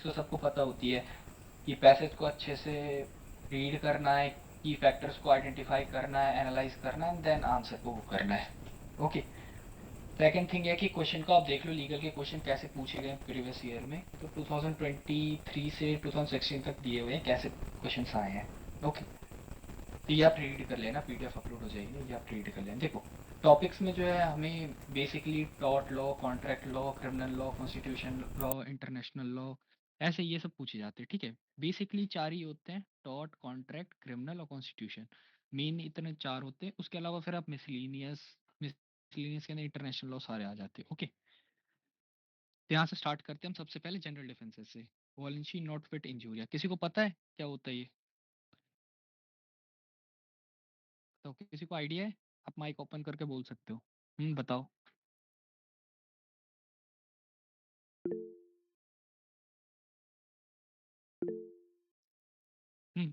Basics तो सबको पता होती है कि पैसेज को अच्छे से रीड करना है, की फैक्टर्स को आइडेंटिफाई करना है, एनालाइज करना है, देन आंसर को वो करना है। ओके। सेकेंड थिंग है कि क्वेश्चन को आप देख लो, लीगल के क्वेश्चन कैसे पूछे गए प्रीवियस ईयर में, तो 2023 से 2016 तक दिए हुए हैं कैसे क्वेश्चन आए हैं। ओके। तो ये आप रीड कर लेना, पीडीएफ अपलोड हो जाएगी, ये आप रीड कर लेना। देखो टॉपिक्स में जो है हमें basically tort law, contract law, criminal law, constitution law, international law, ऐसे ये सब पूछे जाते हैं। ठीक है, बेसिकली चार ही होते हैं, टॉर्ट, कॉन्ट्रैक्ट, क्रिमिनल और कॉन्स्टिट्यूशन। मेन इतने चार होते हैं, उसके अलावा फिर आप मिसलीनियस, मिसलीनियस के अंदर इंटरनेशनल लॉ सारे आ जाते हैं। ओके, तो यहाँ से स्टार्ट करते हैं हम सबसे पहले जनरल डिफेंसेस से। वॉलेंसी नॉट फिट इंजूरिया, किसी को पता है क्या होता है ये? तो किसी को आइडिया है? आप माइक ओपन करके बोल सकते हो। बताओ।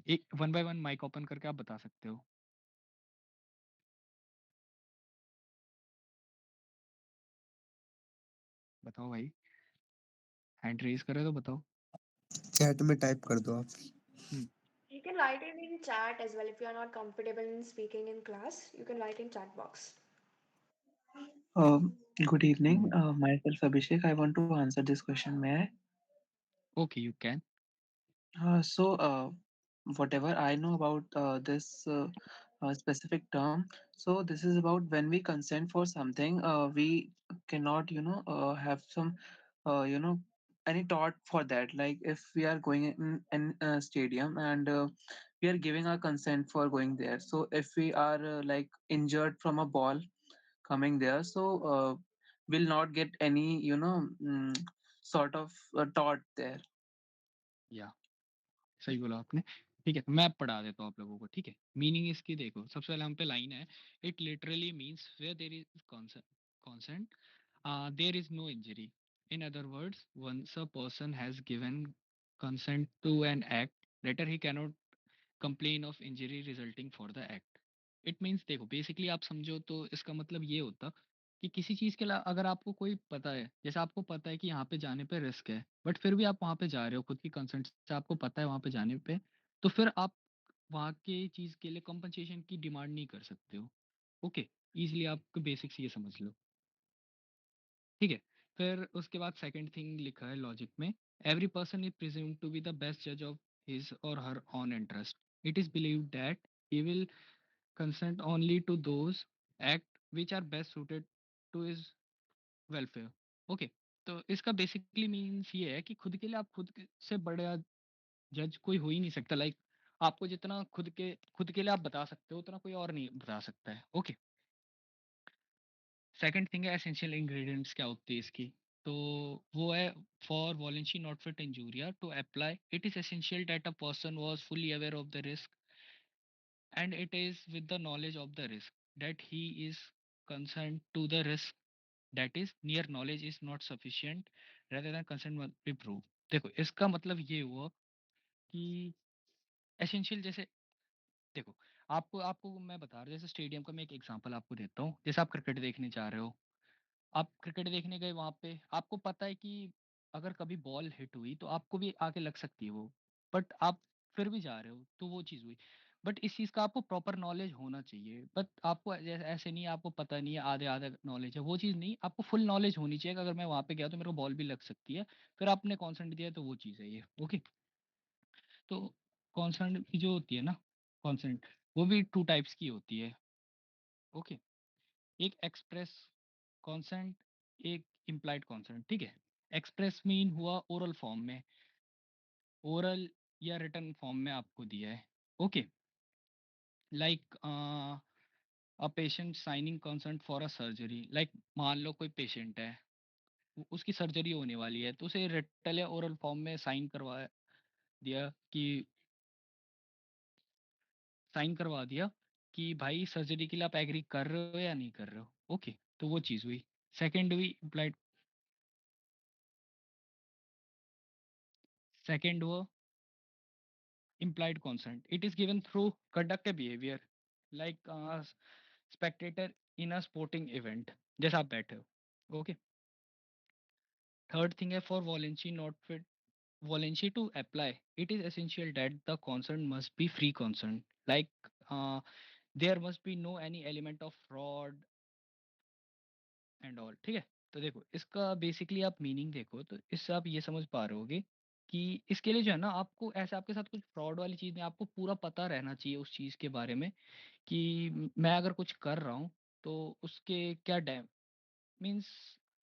एक one by one mic open करके आप बता सकते हो। बताओ भाई, हैंड रेज करे तो बताओ। चैट में टाइप कर दो आप। हम्म You can write it in chat as well if you are not comfortable in speaking in class. You can write in chat box. Good evening. Myself Abhishek. I want to answer this question. May I? Okay, you can. So, whatever I know about this specific term, so this is about when we consent for something, we cannot, have some, you know, any thought for that. Like if we are going in a stadium and we are giving our consent for going there. So if we are like injured from a ball coming there, so we'll not get any, sort of thought there. या सही बोला आपने। ठीक है, मैं पढ़ा देता हूँ आप लोगों को। ठीक है, मीनिंग इसकी देखो, सबसे पहले हम पे लाइन है, it literally means where there is consent, there is no injury. In other words, once a person has given consent to an act, later he cannot complain of injury resulting for the act. It means, देखो basically आप समझो तो इसका मतलब ये होता कि किसी चीज़ के लिए अगर आपको कोई पता है, जैसे आपको पता है कि यहाँ पे जाने पे रिस्क है, बट फिर भी आप वहाँ पे जा रहे हो खुद की कंसर्न से, आपको पता है वहाँ पे जाने पे, तो फिर आप वहाँ के चीज़ के लिए कंपनसेशन की डिमांड नहीं कर सकते हो। ओके, इजली आप बेसिक्स ये समझ लो। ठीक है, फिर उसके बाद सेकंड थिंग लिखा है लॉजिक में, every person is presume to be the best जज of his or her own interest. It is believe that he will consent only to those act which are best suited to his welfare. Okay, तो इसका basically means ये है कि खुद के लिए आप से बड़ा जज कोई हो ही नहीं सकता। लाइक आपको जितना खुद के लिए आप बता सकते हो, उतना कोई और नहीं बता सकता है। ओके, सेकंड थिंग है एसेंशियल इंग्रेडिएंट्स क्या होती है इसकी। तो वो है, for volenti non fit injuria to apply, it is essential that a person was fully aware of the risk and it is with the knowledge of the risk that he is concerned to the risk, that is near knowledge is not sufficient, rather than consent must be proved। देखो इसका मतलब ये हुआ कि essential, जैसे देखो, आपको आपको मैं बता रहा हूँ, जैसे स्टेडियम का मैं एक एग्जांपल आपको देता हूँ। जैसे आप क्रिकेट देखने जा रहे हो, आप क्रिकेट देखने गए, वहां पे आपको पता है कि अगर कभी बॉल हिट हुई तो आपको भी आके लग सकती है वो, बट आप फिर भी जा रहे हो, तो वो चीज़ हुई। बट इस चीज़ का आपको प्रॉपर नॉलेज होना चाहिए, बट आपको ऐसे नहीं है, आपको पता नहीं है, आधे आधे नॉलेज है, वो चीज़ नहीं, आपको फुल नॉलेज होनी चाहिए कि अगर मैं वहां पे गया तो मेरे को बॉल भी लग सकती है, फिर आपने कॉन्सेंट दिया, तो वो चीज़ है ये। ओके, तो कॉन्सेंट की जो होती है ना, कॉन्सेंट, वो भी टू टाइप्स की होती है। ओके, एक एक्सप्रेस कॉन्सेंट, एक इम्प्लाइड कॉन्सेंट। ठीक है, एक्सप्रेस मीन हुआ ओरल फॉर्म में, ओरल या रिटन फॉर्म में आपको दिया है। Okay, like a patient signing consent for a surgery, like मान लो कोई पेशेंट है, उसकी सर्जरी होने वाली है, तो उसे रिटल या ओरल फॉर्म में दिया कि साइन करवा दिया कि भाई सर्जरी के लिए आप एग्री कर रहे हो या नहीं कर रहे हो। ओके, तो वो चीज़ हुई। सेकेंड हुई इम्प्लाइड, सेकेंड हुआ implied consent. It is given through conduct a behavior like spectator in a sporting event, जैसा आप बैठे हो। ओके, थर्ड थिंग है for volenti non fit Valencia to apply, it is essential that the consent must be free consent. Like uh, there must be no any element of fraud and all, ठीक है। तो देखो इसका basically आप meaning देखो तो इससे आप ये समझ पा रहे होगे कि इसके लिए जो है ना आपको ऐसे आपके साथ कुछ फ्रॉड वाली चीज़ नहीं, आपको पूरा पता रहना चाहिए उस चीज़ के बारे में कि मैं अगर कुछ कर रहा हूँ तो उसके क्या डैम मीन्स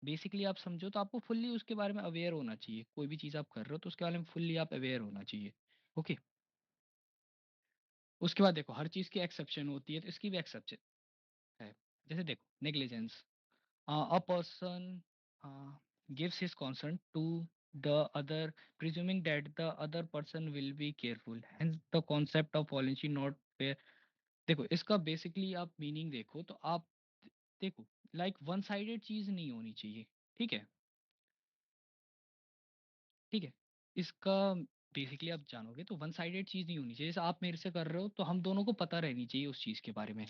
बेसिकली आप समझो तो आपको फुल्ली उसके बारे में अवेयर होना चाहिए। कोई भी चीज़ आप कर रहे हो तो उसके बारे में फुल्ली आप अवेयर होना चाहिए। ओके। उसके बाद देखो हर चीज़ की एक्सेप्शन होती है तो इसकी भी एक्सेप्शन है। जैसे देखो negligence, a person gives his consent to the other presuming that the other person will be careful, hence the concept of voluntary not fair। देखो इसका बेसिकली आप मीनिंग देखो तो आप देखो लाइक वन साइडेड चीज नहीं होनी चाहिए, ठीक है। ठीक है, इसका बेसिकली आप जानोगे तो वन साइडेड चीज नहीं होनी चाहिए। जैसे आप मेरे से कर रहे हो तो हम दोनों को पता रहनी चाहिए उस चीज के बारे में।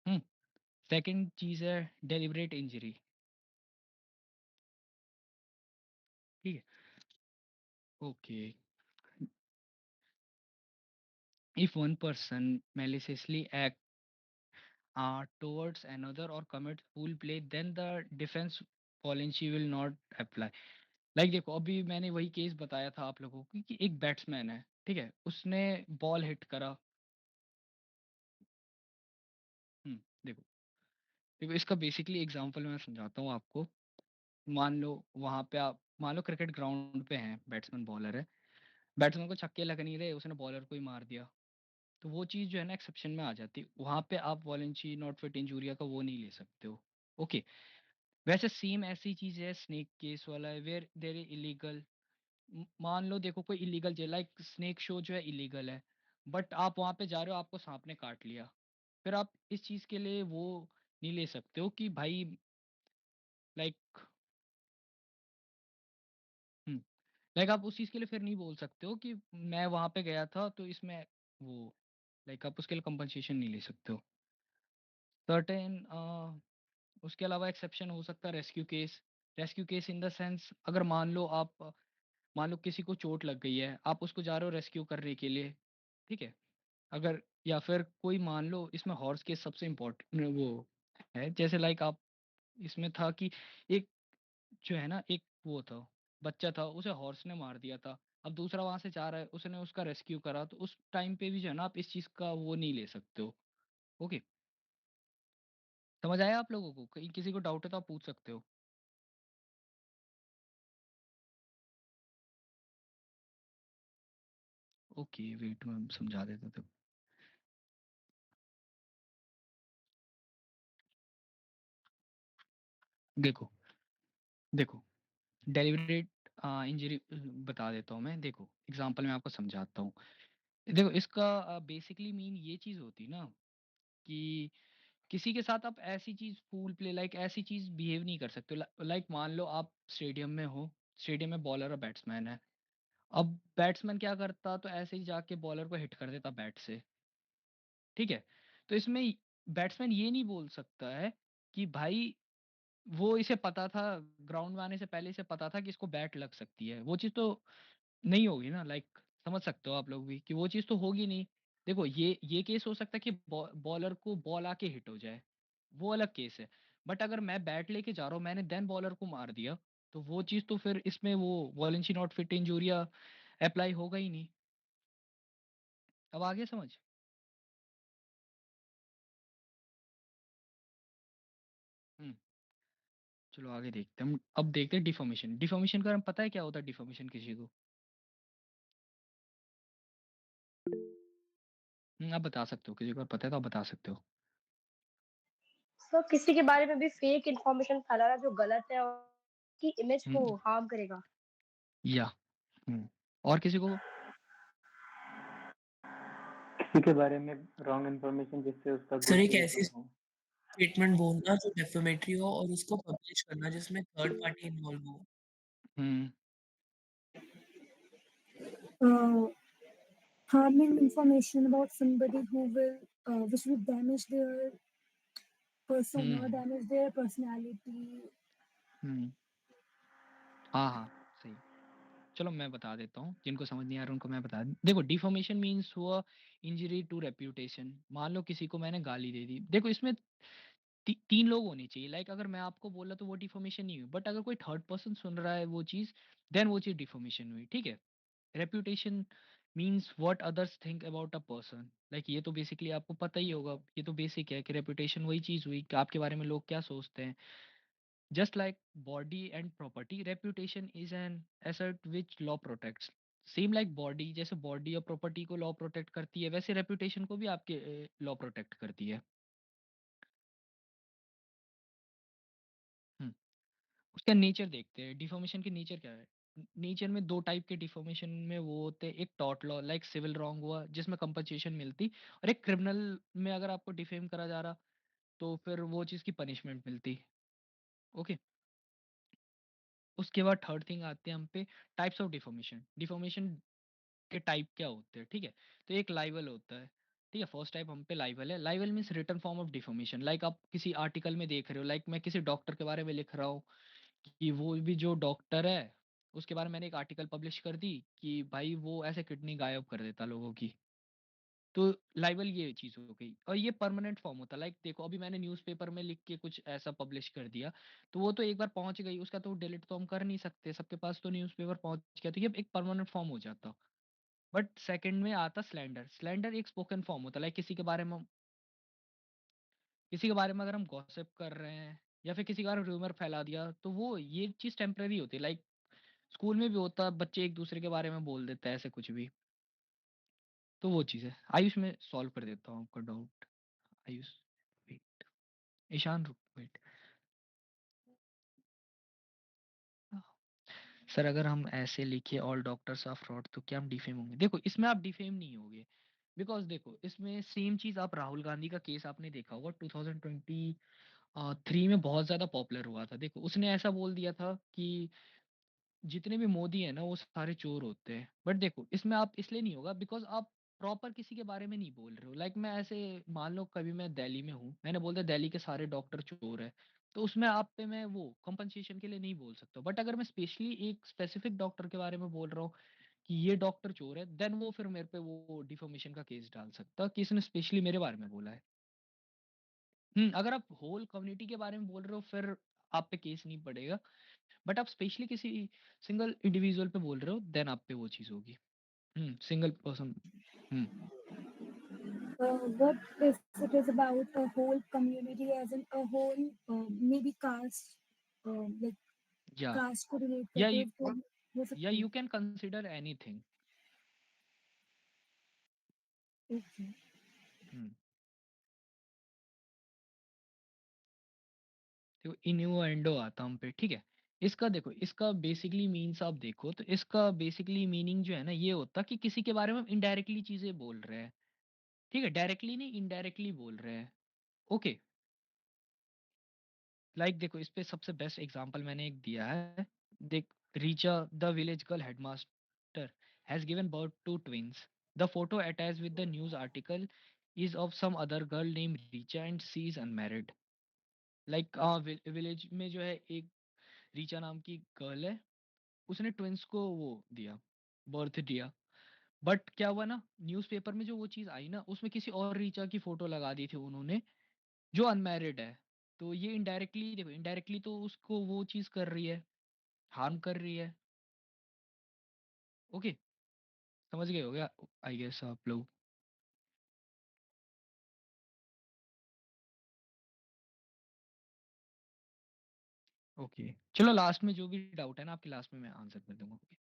हम्म। सेकंड चीज है डेलिबरेट इंजरी, ठीक है। Okay. If one person maliciously acts towards another or commits foul play, then the defense policy will not apply। Like देखो अभी मैंने वही केस बताया था आप लोगों को कि एक बैट्समैन है, ठीक है, उसने बॉल हिट करा। देखो देखो इसका बेसिकली एग्जांपल मैं समझाता हूँ आपको। मान लो वहां पे आप मान लो क्रिकेट ग्राउंड पे हैं, बैट्समैन बॉलर है, बैट्समैन को छक्के लग नहीं रहे, उसने बॉलर को ही मार दिया। तो वो चीज़ जो है ना एक्सेप्शन में आ जाती है, वहां पे आप वॉलेंसी नॉट फिट इंजूरिया का वो नहीं ले सकते हो। ओके। वैसे सेम ऐसी चीज है स्नेक केस वाला है वेयर देर इलीगल। मान लो देखो कोई इलीगल जे लाइक स्नेक शो जो है इलीगल है, बट आप वहां पे जा रहे हो, आपको सांप ने काट लिया, फिर आप इस चीज के लिए वो नहीं ले सकते हो कि भाई लाइक हम्म लाइक आप उस चीज के लिए फिर नहीं बोल सकते हो कि मैं वहां पे गया था तो इसमें वो लाइक आप उसके लिए कंपनसेशन नहीं ले सकते हो। सर्टेन उसके अलावा एक्सेप्शन हो सकता है rescue case. Rescue case in the sense अगर मान लो किसी को चोट लग गई है, आप उसको जा रहे हो रेस्क्यू करने के लिए, ठीक है। अगर या फिर कोई मान लो इसमें हॉर्स केस सबसे इम्पोर्टेंट वो है, जैसे लाइक आप इसमें था कि एक जो है ना एक वो था बच्चा था, उसे हॉर्स ने मार दिया था। अब दूसरा वहां से जा रहा है, उसने उसका रेस्क्यू करा, तो उस टाइम पे भी जो है ना आप इस चीज का वो नहीं ले सकते हो। ओके। समझ आया आप लोगों को? कहीं किसी को डाउट है तो आप पूछ सकते हो। ओके वेट मैं समझा देता था। देखो देखो डेलिबरेट इंजरी बता देता हूँ मैं। देखो एग्जांपल मैं आपको समझाता हूँ। देखो इसका बेसिकली मीन ये चीज होती ना कि किसी के साथ आप ऐसी चीज फूल प्ले लाइक ऐसी चीज बिहेव नहीं कर सकते। लाइक मान लो आप स्टेडियम में हो, स्टेडियम में बॉलर और बैट्समैन है। अब बैट्समैन क्या करता तो ऐसे ही जाके बॉलर को हिट कर देता बैट से, ठीक है। तो इसमें बैट्समैन ये नहीं बोल सकता है कि भाई वो इसे पता था, ग्राउंड में आने से पहले इसे पता था कि इसको बैट लग सकती है। वो चीज़ तो नहीं होगी ना, लाइक समझ सकते हो आप लोग भी कि वो चीज़ तो होगी नहीं। देखो ये केस हो सकता है कि बॉलर को बॉल आके हिट हो जाए, वो अलग केस है। बट अगर मैं बैट लेके जा रहा हूँ, मैंने देन बॉलर को मार दिया, तो वो चीज़ तो फिर इसमें वो वॉलेंसी नॉट फिट इंजूरिया अप्लाई होगा ही नहीं। अब आगे समझ। हम्म। चलो आगे देखते हैं। अब देखते हैं डिफॉर्मेशन। डिफॉर्मेशन का पता है क्या होता है डिफॉर्मेशन किसी को? आप बता सकते हो, किसी को पता है तो आप बता सकते हो। सर किसी के बारे में भी फेक इंफॉर्मेशन फैलाना जो गलत है और की इमेज को हम्म, हार्म करेगा। या और किसी को? किसी के बारे में रॉन्ग इन्फॉर्मेशन जिससे उसका सर गुड एक विल ऐसी कम हो। स्टेटमेंट बोलना जो डेफेमेटरी हो और उसको पब्लिश करना जिसमें थर्ड पार्टी इन्वॉल्व हो। हम्म uh, harming information about somebody who will which will damage their persona, hmm damage their personality. हम्म हाँ हाँ, सही। चलो मैं बता देता हूँ, जिनको समझ नहीं आ रहा उनको मैं बता दूँ। देखो डिफॉर्मेशन मीन्स हुआ इंजरी टू रेप्यूटेशन। मान लो किसी को मैंने गाली दे दी, देखो इसमें तीन लोग होने चाहिए। लाइक अगर मैं आपको बोला तो वो डिफॉर्मेशन नहीं हुई, बट अगर कोई थर्ड पर्सन सुन रहा है वो चीज़, देन वो चीज़ डिफॉर्मेशन हुई, ठीक है। Reputation means what others think about a person. Like ये तो बेसिकली आपको पता ही होगा, ये तो बेसिक है कि रेप्यूटेशन वही चीज़ हुई कि आपके बारे में लोग क्या सोचते हैं। Just like body and property, reputation is an asset which law protects. Same like body, जैसे बॉडी और प्रॉपर्टी को लॉ प्रोटेक्ट करती है, वैसे रेपुटेशन को भी आपके लॉ प्रोटेक्ट करती है। हम्म, उसका नेचर देखते हैं, डिफॉर्मेशन की नेचर क्या है। नेचर में दो टाइप के डिफॉर्मेशन में वो होते हैं, एक tort law like civil wrong हुआ जिसमें कंपनसेशन मिलती, और एक क्रिमिनल में अगर आपको डिफेम करा जा रहा तो फिर वो चीज़ की पनिशमेंट मिलती। ओके, उसके बाद थर्ड थिंग आते हैं हम पे, टाइप्स ऑफ डिफॉर्मेशन। डिफॉर्मेशन के टाइप क्या होते हैं, ठीक है। तो एक लाइवल होता है, ठीक है। फर्स्ट टाइप हम पे लाइवल है। लाइवल means written form of defamation. Like आप किसी आर्टिकल में देख रहे हो, लाइक मैं किसी डॉक्टर के बारे में लिख रहा हूँ कि वो भी जो डॉक्टर है उसके बारे में मैंने एक आर्टिकल पब्लिश कर दी कि भाई वो ऐसे किडनी गायब कर देता लोगों की। तो लाइवल ये चीज हो गई, और ये परमानेंट फॉर्म होता है। लाइक देखो अभी मैंने न्यूज़पेपर में लिख के कुछ ऐसा पब्लिश कर दिया, तो वो तो एक बार पहुंच गई, उसका तो डिलीट तो हम कर नहीं सकते, सबके पास तो न्यूज़पेपर पहुंच गया, तो ये एक परमानेंट फॉर्म हो जाता। बट सेकंड में आता स्लैंडर। स्लैंडर एक स्पोकन फॉर्म होता है, लाइक किसी के बारे में अगर हम गॉसिप कर रहे हैं या फिर किसी के बारे में रूमर फैला दिया, तो वो ये चीज टेम्पररी होती है। लाइक स्कूल में भी होता है, बच्चे एक दूसरे के बारे में बोल देते हैं ऐसे कुछ भी, तो वो चीज है। आयुष में सॉल्व कर देता हूँ आपका डाउट। आयुष, वेट, ईशान रुक, वेट। सर अगर हम ऐसे लिखे ऑल डॉक्टर्स आर फ्रॉड तो क्या हम डिफेम होंगे? देखो इसमें आप डिफेम नहीं होगे, बिकॉज देखो इसमें सेम चीज आप राहुल गांधी का केस आपने देखा होगा 2023 में बहुत ज्यादा पॉपुलर हुआ था। देखो उसने ऐसा बोल दिया था कि जितने भी मोदी है ना वो सारे चोर होते हैं। बट देखो इसमें आप इसलिए नहीं होगा बिकॉज आप प्रॉपर किसी के बारे में नहीं बोल रहे हो। लाइक मैं ऐसे मान लो कभी मैं दिल्ली में हूँ, मैंने बोल दिया दिल्ली के सारे डॉक्टर चोर है, तो उसमें आप पे मैं वो कंपनसेशन के लिए नहीं बोल सकता। बट अगर मैं स्पेशली एक स्पेसिफिक डॉक्टर के बारे में बोल रहा हूँ कि ये डॉक्टर चोर है, देन वो फिर मेरे पे वो डिफॉर्मेशन का केस डाल सकता कि इसने स्पेशली मेरे बारे में बोला है। अगर आप होल कम्युनिटी के बारे में बोल रहे हो फिर आप पे केस नहीं पड़ेगा। बट आप स्पेशली किसी सिंगल इंडिविजुअल पे बोल रहे हो, देन आप पे वो चीज होगी। Single person. Hmm What if it is about a whole community, as in a whole, maybe caste, like या caste को relate या करते हुए तो हो या सकती है। You can consider anything. Okay. हम्म देखो इन्यूएंडो आता हम पे, ठीक है। इसका देखो, इसका बेसिकली मीन्स आप देखो तो इसका बेसिकली मीनिंग जो है ना ये होता कि किसी के बारे में हम इनडायरेक्टली चीजें बोल रहे हैं, ठीक है। डायरेक्टली नहीं, इनडायरेक्टली बोल रहे हैं। ओके, लाइक देखो इस पे सबसे बेस्ट एग्जांपल मैंने एक दिया है। देख, Richa the village girl headmaster has given birth to twins. The photo attached with the news article is of some other girl name Richa and she is unmarried. Like village में जो है एक रीचा नाम की गर्ल है, उसने ट्विंस को वो दिया, बर्थ दिया। बट क्या हुआ ना, न्यूज़पेपर में जो वो चीज आई ना उसमें किसी और रीचा की फोटो लगा दी थी उन्होंने, जो अनमैरिड है। तो ये इनडायरेक्टली देखो, इनडायरेक्टली तो उसको वो चीज कर रही है, हार्म कर रही है। ओके, समझ गए हो गया आई गेस आप लोग। ओके, चलो लास्ट में जो भी डाउट है ना आपके, लास्ट में मैं आंसर कर दूंगा। Okay?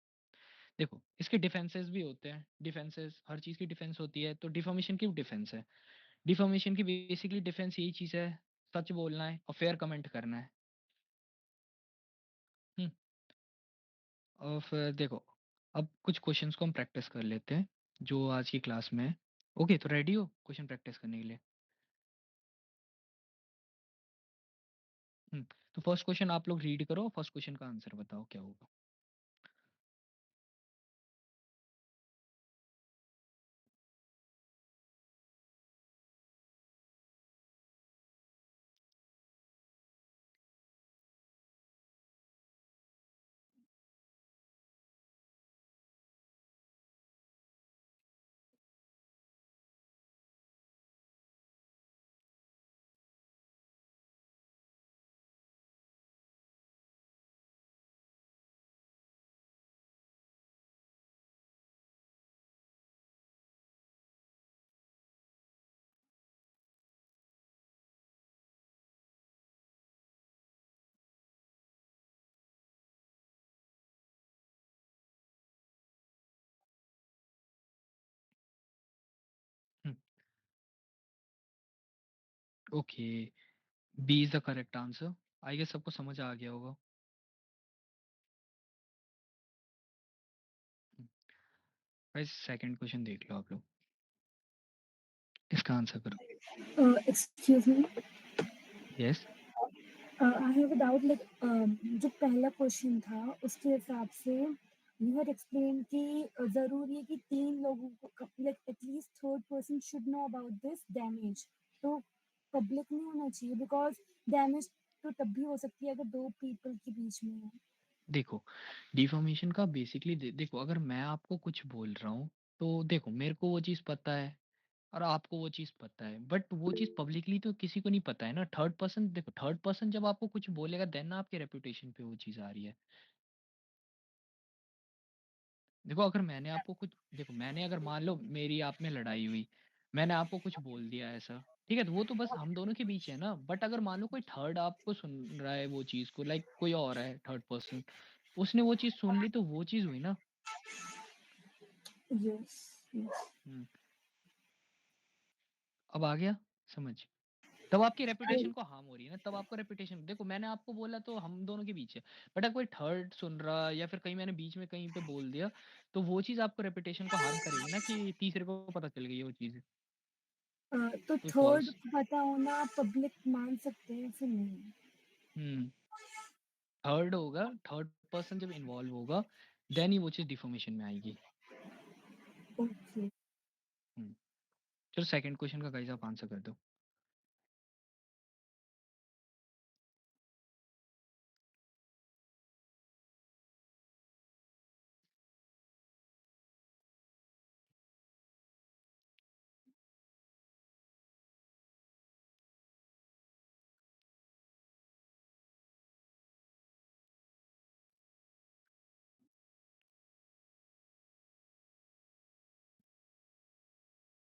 देखो इसके डिफेंसेस भी होते हैं, डिफेंसेस हर चीज की डिफेंस होती है, तो डिफॉर्मेशन की डिफेंस है। डिफॉर्मेशन की बेसिकली डिफेंस यही चीज है, सच बोलना है और फेयर कमेंट करना है। हम्म और फिर देखो, अब कुछ क्वेश्चंस को हम प्रैक्टिस कर लेते हैं जो आज की क्लास में है। ओके, तो रेडी हो क्वेश्चन प्रैक्टिस करने के लिए? हम्म तो फर्स्ट क्वेश्चन आप लोग रीड करो, फर्स्ट क्वेश्चन का आंसर बताओ क्या होगा। Okay, B is the correct answer. I guess सबको समझ आ गया होगा। गाइस सेकंड क्वेश्चन देख लो आप लोग, इसका आंसर करो। Excuse me. Yes. I have a doubt like जो पहला क्वेश्चन था उसके हिसाब से you had explained कि जरूरी है कि 3 लोगों को like at least third person should know about this damage. तो पब्लिक नहीं होना चाहिए बिकॉज डैमेज तो तब भी हो सकती है अगर 2 पीपल के बीच में है। देखो, डिफॉर्मेशन का बेसिकली देखो, अगर मैं आपको कुछ बोल रहा हूँ तो देखो मेरे को वो चीज़ पता है और आपको वो चीज़ पता है, बट वो चीज़ पब्लिकली तो किसी को नहीं पता है ना। थर्ड पर्सन, देखो थर्ड पर्सन जब आपको कुछ बोलेगा देन आपके रेपुटेशन पे वो चीज़ आ रही है। देखो अगर मैंने आपको कुछ, देखो मैंने अगर मान लो मेरी आप में लड़ाई हुई, मैंने आपको कुछ बोल दिया ऐसा, ठीक है, तो वो तो बस हम दोनों के बीच है ना। बट अगर मान लो कोई थर्ड आपको सुन रहा है वो चीज़ को, लाइक कोई और है थर्ड पर्सन, उसने वो चीज़ सुन ली तो वो चीज़ हुई ना। यस यस हम्म, अब आ गया समझ। तब आपकी रेपुटेशन को हार्म हो रही है ना, तब आपको रेपुटेशन, देखो मैंने आपको बोला तो हम दोनों के बीच है, बट अगर कोई थर्ड सुन रहा या फिर कहीं मैंने बीच में कहीं पे बोल दिया तो वो चीज़ आपको रेपुटेशन को हार्म करेगी ना, कि तीसरे को पता चल गई वो चीज़। तो तो थर्ड फॉल्स। पता होना पब्लिक मान सकते हैं फिर नहीं। हम्म, थर्ड होगा, थर्ड पर्सन जब इन्वॉल्व होगा देन ही वो चीज़ डिफॉर्मेशन में आएगी। ओके हम्म, चलो सेकंड क्वेश्चन का गाइस आप आंसर कर दो।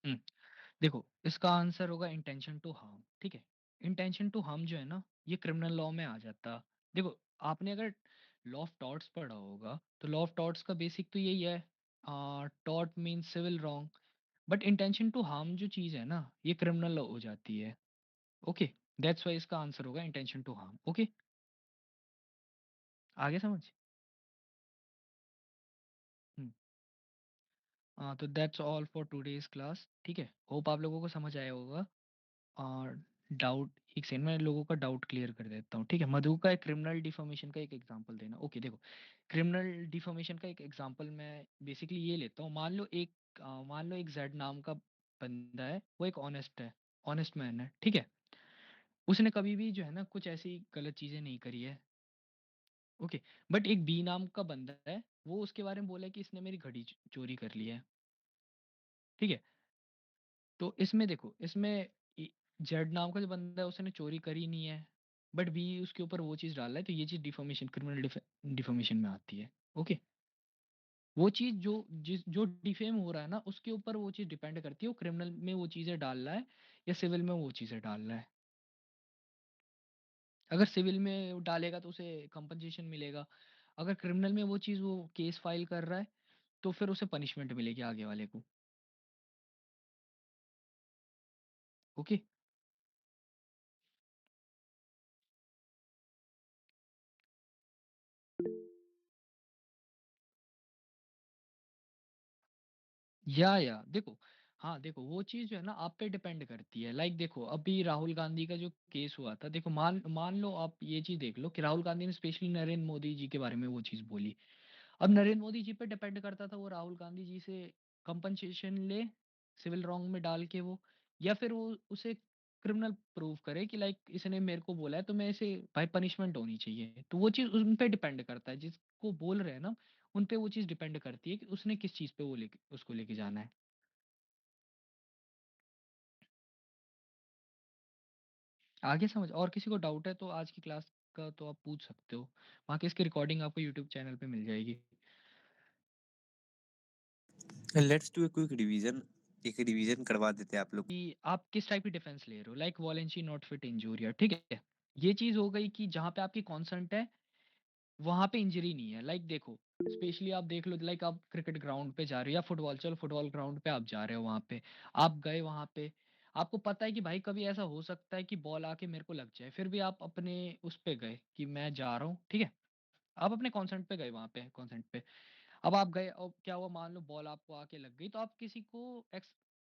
हम्म, देखो इसका आंसर होगा इंटेंशन टू हार्म, ठीक है। इंटेंशन टू हार्म जो है ना, ये क्रिमिनल लॉ में आ जाता। देखो आपने अगर लॉ ऑफ टॉर्ट्स पढ़ा होगा तो लॉ ऑफ टॉर्ट्स का बेसिक तो यही है, tort means civil wrong, but intention to harm जो चीज़ है ना ये क्रिमिनल लॉ हो जाती है। ओके, दैट्स वाई इसका आंसर होगा इंटेंशन टू हार्म। ओके, आगे समझ। हम्म, तो that's all for today's class, ठीक है। होप आप लोगों को समझ आया होगा। और डाउट, एक सेकंड में लोगों का डाउट क्लियर कर देता हूँ, ठीक है। मधु का एक क्रिमिनल डिफॉर्मेशन का एक एग्जांपल देना। ओके देखो, क्रिमिनल डिफॉर्मेशन का एक एग्जांपल मैं बेसिकली ये लेता हूँ। मान लो एक जेड नाम का बंदा है, वो एक ऑनेस्ट है, ऑनेस्ट मैन है, ठीक है। उसने कभी भी जो है ना कुछ ऐसी गलत चीजें नहीं करी है। ओके, बट एक बी नाम का बंदा है, वो उसके बारे में बोला है कि इसने मेरी घड़ी चोरी कर ली है, ठीक है। तो इसमें देखो, इसमें जेड नाम का जो बंदा है उसने चोरी करी नहीं है, बट बी उसके ऊपर वो चीज़ डाला है, तो ये चीज़ डिफॉर्मेशन, क्रिमिनल डिफॉर्मेशन में आती है। ओके, वो चीज़ जो डिफेम हो रहा है ना उसके ऊपर वो चीज़ डिपेंड करती है, वो क्रिमिनल में वो चीज़ें डाल रहा है या सिविल में वो चीज़ें डाल रहा है। अगर सिविल में वो डालेगा तो उसे कंपनसेशन मिलेगा, अगर क्रिमिनल में वो चीज़ वो केस फाइल कर रहा है तो फिर उसे पनिशमेंट मिलेगी आगे वाले को। ओके, या देखो, हाँ देखो वो चीज़ जो है ना आप पे डिपेंड करती है। लाइक देखो अभी राहुल गांधी का जो केस हुआ था, देखो मान मान लो आप ये चीज़ देख लो कि राहुल गांधी ने स्पेशली नरेंद्र मोदी जी के बारे में वो चीज़ बोली। अब नरेंद्र मोदी जी पे डिपेंड करता था वो राहुल गांधी जी से कंपनसेशन ले सिविल रॉन्ग में डाल के वो, या फिर वो उसे क्रिमिनल प्रूव करे कि लाइक इसने मेरे को बोला है तो मैं इसे भाई पनिशमेंट होनी चाहिए। तो वो चीज़ उन पे डिपेंड करता है, जिसको बोल रहे हैं ना उन पे वो चीज़ डिपेंड करती है कि उसने किस चीज़ पे वो लेके उसको लेके जाना है। आगे समझ। और किसी को डाउट है तो आज की क्लास का तो आप पूछ सकते हो, वहाँ की इसकी रिकॉर्डिंग आपको यूट्यूब चैनल पे मिल जाएगी। Let's do a quick revision, एक रिवीजन करवा देते हैं आप लोग। कि आप किस टाइप की डिफेंस ले रहे हो, लाइक वॉलेंसी नॉट फिट इंजूरिया, ठीक है। ये चीज़ हो गई कि जहाँ पे आपकी कॉन्सेंट है वहाँ पे इंजरी नहीं है। लाइक देखो स्पेशली आप देख लो, लाइक आप क्रिकेट ग्राउंड पे जा रहे हो या फुटबॉल, चलो फुटबॉल ग्राउंड पे आप जा रहे हो, वहाँ पे आप गए, वहाँ पे आपको पता है कि भाई कभी ऐसा हो सकता है कि बॉल आके मेरे को लग जाए, फिर भी आप अपने उस पे गए कि मैं जा रहा हूँ, ठीक है? आप अपने कॉन्सेंट पे गए, वहाँ पे कॉन्सेंट पे। अब आप गए और क्या हुआ, मान लो बॉल आपको आके लग गई, तो आप किसी को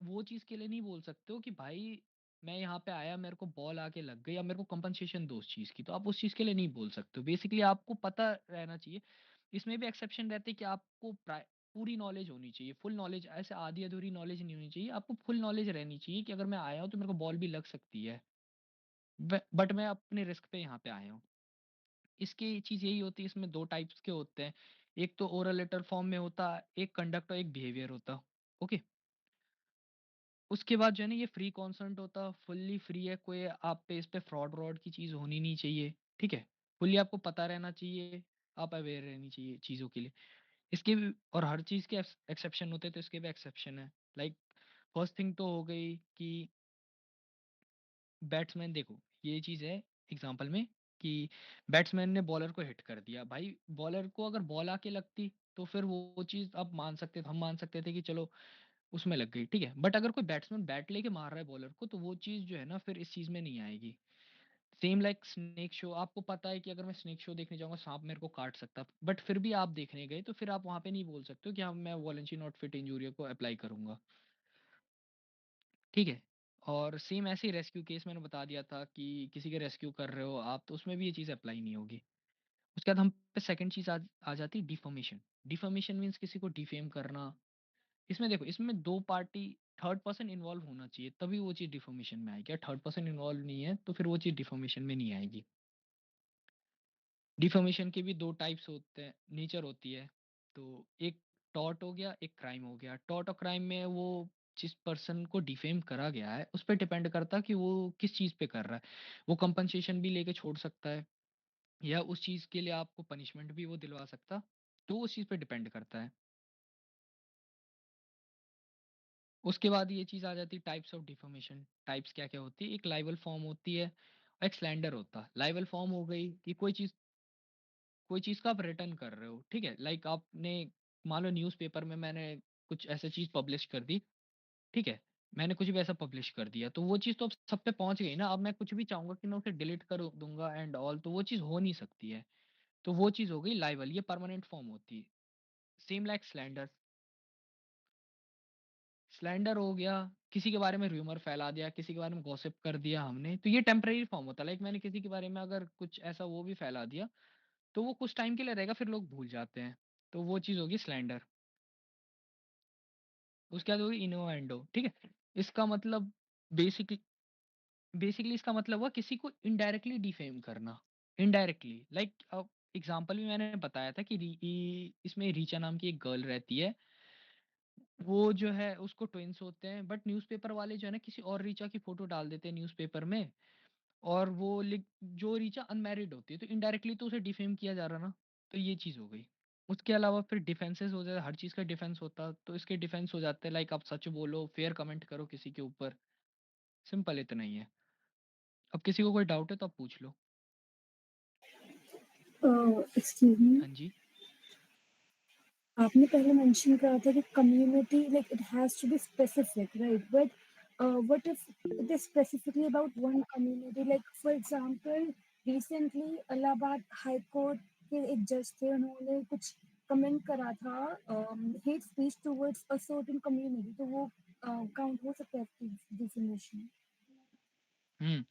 वो चीज़ के लिए नहीं बोल सकते हो कि भाई मैं यहाँ पे आया, मेरे को बॉल आके लग गई, या मेरे को कंपनसेशन दो उस चीज़ की, तो आप उस चीज़ के लिए नहीं बोल सकते हो। बेसिकली आपको पता रहना चाहिए। इसमें भी एक्सेप्शन रहते हैं कि आपको पूरी नॉलेज होनी चाहिए, फुल नॉलेज, ऐसे आधी अधूरी नॉलेज नहीं होनी चाहिए, आपको फुल नॉलेज रहनी चाहिए कि अगर मैं आया हूँ तो मेरे को बॉल भी लग सकती है, बट मैं अपने रिस्क पे यहाँ पे आया हूँ। इसकी चीज़ यही होती है, इसमें 2 टाइप्स के होते हैं। एक तो ओरल लेटर फॉर्म में होता, एक कंडक्ट और एक बिहेवियर होता। ओके? उसके बाद जो है ना ये फ्री कंसेंट होता, फुल्ली फ्री है, कोई आप पे इस पे फ्रॉड-व्रॉड की चीज़ होनी नहीं चाहिए, ठीक है? फुल्ली आपको पता रहना चाहिए, आप अवेयर रहनी चाहिए चीज़ों के लिए। इसके भी और हर चीज़ के एक्सेप्शन होते हैं, तो इसके भी एक्सेप्शन है। लाइक फर्स्ट थिंग तो हो गई कि बैट्समैन, देखो ये चीज़ है एग्जांपल में कि बैट्समैन ने बॉलर को हिट कर दिया, भाई बॉलर को अगर बॉल आके लगती तो फिर वो चीज़ आप मान सकते थे, हम मान सकते थे कि चलो उसमें लग गई, ठीक है? बट अगर कोई बैट्समैन बैट लेके मार रहा है बॉलर को, तो वो चीज़ जो है ना फिर इस चीज़ में नहीं आएगी। सेम लाइक स्नेक शो, आपको पता है कि अगर मैं स्नेक शो देखने जाऊंगा सांप मेरे को काट सकता, बट फिर भी आप देखने गए, तो फिर आप वहां पे नहीं बोल सकते हो कि हाँ मैं वॉलेंसी नॉट फिट इंजूरिया को अप्लाई करूंगा, ठीक है? और सेम ऐसे ही रेस्क्यू केस मैंने बता दिया था कि किसी के रेस्क्यू कर रहे हो आप, तो उसमें भी ये चीज़ अप्लाई नहीं होगी। उसके बाद हम पे सेकंड चीज़ आ जाती है डिफॉर्मेशन। डिफॉर्मेशन मीन्स किसी को डिफेम करना। इसमें देखो, इसमें 2 पार्टी, थर्ड पर्सन इन्वॉल्व होना चाहिए, तभी वो चीज़ डिफॉर्मेशन में आएगी। थर्ड पर्सन इन्वॉल्व नहीं है तो फिर वो चीज़ डिफॉर्मेशन में नहीं आएगी। डिफॉर्मेशन के भी 2 टाइप्स होते हैं, नेचर होती है। तो एक टॉर्ट हो गया, एक क्राइम हो गया। टॉर्ट और क्राइम में वो जिस पर्सन को डिफेम करा गया है उस पे डिपेंड करता है कि वो किस चीज़ पे कर रहा है। वो कंपनसेशन भी लेके छोड़ सकता है, या उस चीज़ के लिए आपको पनिशमेंट भी वो दिलवा सकता, तो उस चीज़ पे डिपेंड करता है। उसके बाद ये चीज़ आ जाती है टाइप्स ऑफ डिफॉर्मेशन। टाइप्स क्या-क्या होती है? एक लाइबल फॉर्म होती है, और एक स्लैंडर होता है। लाइबल फॉर्म हो गई कि कोई चीज़ का आप रिटर्न कर रहे हो, ठीक है? लाइक आपने मान लो न्यूज़पेपर में मैंने कुछ ऐसी चीज़ पब्लिश कर दी, ठीक है? मैंने कुछ भी ऐसा पब्लिश कर दिया, तो वो चीज़ तो अब सब पे पहुँच गई ना। अब मैं कुछ भी चाहूँगा कि मैं उसे डिलीट कर दूँगा एंड ऑल, तो वो चीज़ हो नहीं सकती है। तो वो चीज़ हो गई लाइबल, ये परमानेंट फॉर्म होती है। Same like slander. स्लैंडर हो गया, किसी के बारे में र्यूमर फैला दिया, किसी के बारे में गॉसिप कर दिया हमने, तो ये टेम्परेरी फॉर्म होता है। लाइक मैंने किसी के बारे में अगर कुछ ऐसा वो भी फैला दिया, तो वो कुछ टाइम के लिए रहेगा, फिर लोग भूल जाते हैं। तो वो चीज़ होगी स्लैंडर। उसके बाद होगी इन्नुएंडो, ठीक है? इसका मतलब बेसिकली बेसिकली इसका मतलब हुआ किसी को इनडायरेक्टली डिफेम करना। इनडायरेक्टली लाइक अब एग्जांपल भी मैंने बताया था कि इसमें रीचा नाम की एक गर्ल रहती है। वो जो है उसको ट्विन्स होते हैं, बट न्यूज़पेपर वाले जो है ना किसी और रीचा की फोटो डाल देते हैं न्यूज़पेपर में, और वो लिख जो रीचा अनमैरिड होती है, तो इनडायरेक्टली तो उसे डिफेम किया जा रहा ना। तो ये चीज़ हो गई। उसके अलावा फिर डिफेंसेस हो जाए, हर चीज़ का डिफेंस होता, तो इसके डिफेंस हो जाते हैं। लाइक आप सच बोलो, फेयर कमेंट करो किसी के ऊपर, सिंपल इतना ही है। अब किसी को कोई डाउट है तो आप पूछ लो। एक्सक्यूज मी, हाँ जी। आपने पहले मेंशन करा था कि community like it has to be specific, right? But what if it is specifically about one community? Like for example, recently Allahabad high court के एक जज थे, उन्होंने कुछ कमेंट करा था hate speech towards a certain community, तो वो काउंट हो सकता है डिफेमेशन? हुँ।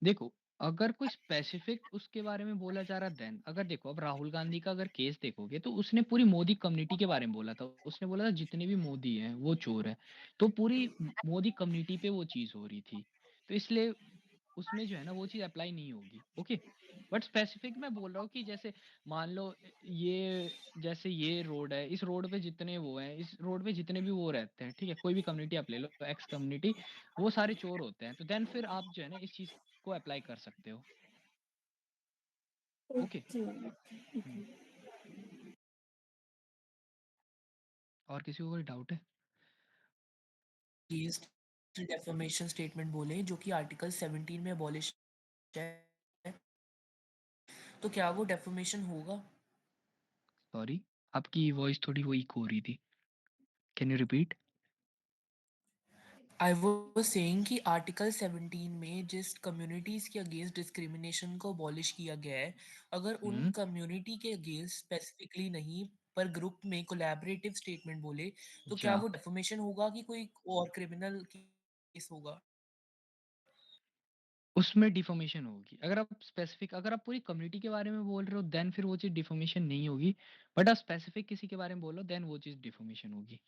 देखो, अगर कोई स्पेसिफिक उसके बारे में बोला जा रहा है देन, अगर देखो अब राहुल गांधी का अगर केस देखोगे तो उसने पूरी मोदी कम्युनिटी के बारे में बोला था। उसने बोला था जितने भी मोदी हैं वो चोर हैं। तो पूरी मोदी कम्युनिटी पे वो चीज़ हो रही थी। तो इसलिए उसमें जो है ना वो चीज़ अप्लाई नहीं होगी, ओके? बट स्पेसिफिक मैं बोल रहा हूँ कि जैसे मान लो जैसे ये रोड है, इस रोड पे जितने वो हैं, इस रोड पे जितने भी वो रहते हैं, ठीक है? कोई भी कम्युनिटी आप ले लो, एक्स कम्युनिटी, वो सारे चोर होते हैं। तो देन फिर आप जो है ना इस चीज़ को अप्लाई कर सकते हो, ओके? ओके, हुँ। ओके। और किसी को कोई डाउट है? केस डेफर्मेशन स्टेटमेंट बोले जो कि आर्टिकल 17 में अबॉलिश है, तो क्या वो डेफर्मेशन होगा? सॉरी, आपकी वॉइस थोड़ी वो इको हो रही थी। Can you repeat? I was saying कि आर्टिकल 17 में जिस कम्युनिटीज के अगेंस्ट डिस्क्रिमिनेशन को अबॉलिश किया गया है, अगर उन हम्म, कम्युनिटी के अगेंस्ट स्पेसिफिकली नहीं पर ग्रुप में कोलैबोरेटिव स्टेटमेंट बोले, तो क्या या वो डेफेमेशन होगा कि कोई और क्रिमिनल केस होगा? उसमें डिफॉर्मेशन होगी। अगर आप पूरी कम्युनिटी के बारे में बोल रहे हो देन फिर वो चीज डिफॉर्मेशन नहीं होगी, बट आप स्पेसिफिक किसी के बारे में बोलो देन वो चीज डिफॉर्मेशन होगी।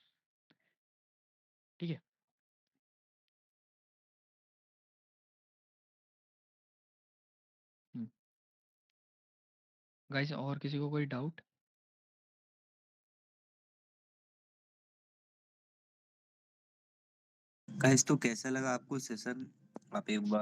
ठीक है। गाइस और किसी को कोई डाउट? गाइस तो कैसा लगा आपको सेशन? आप एक बार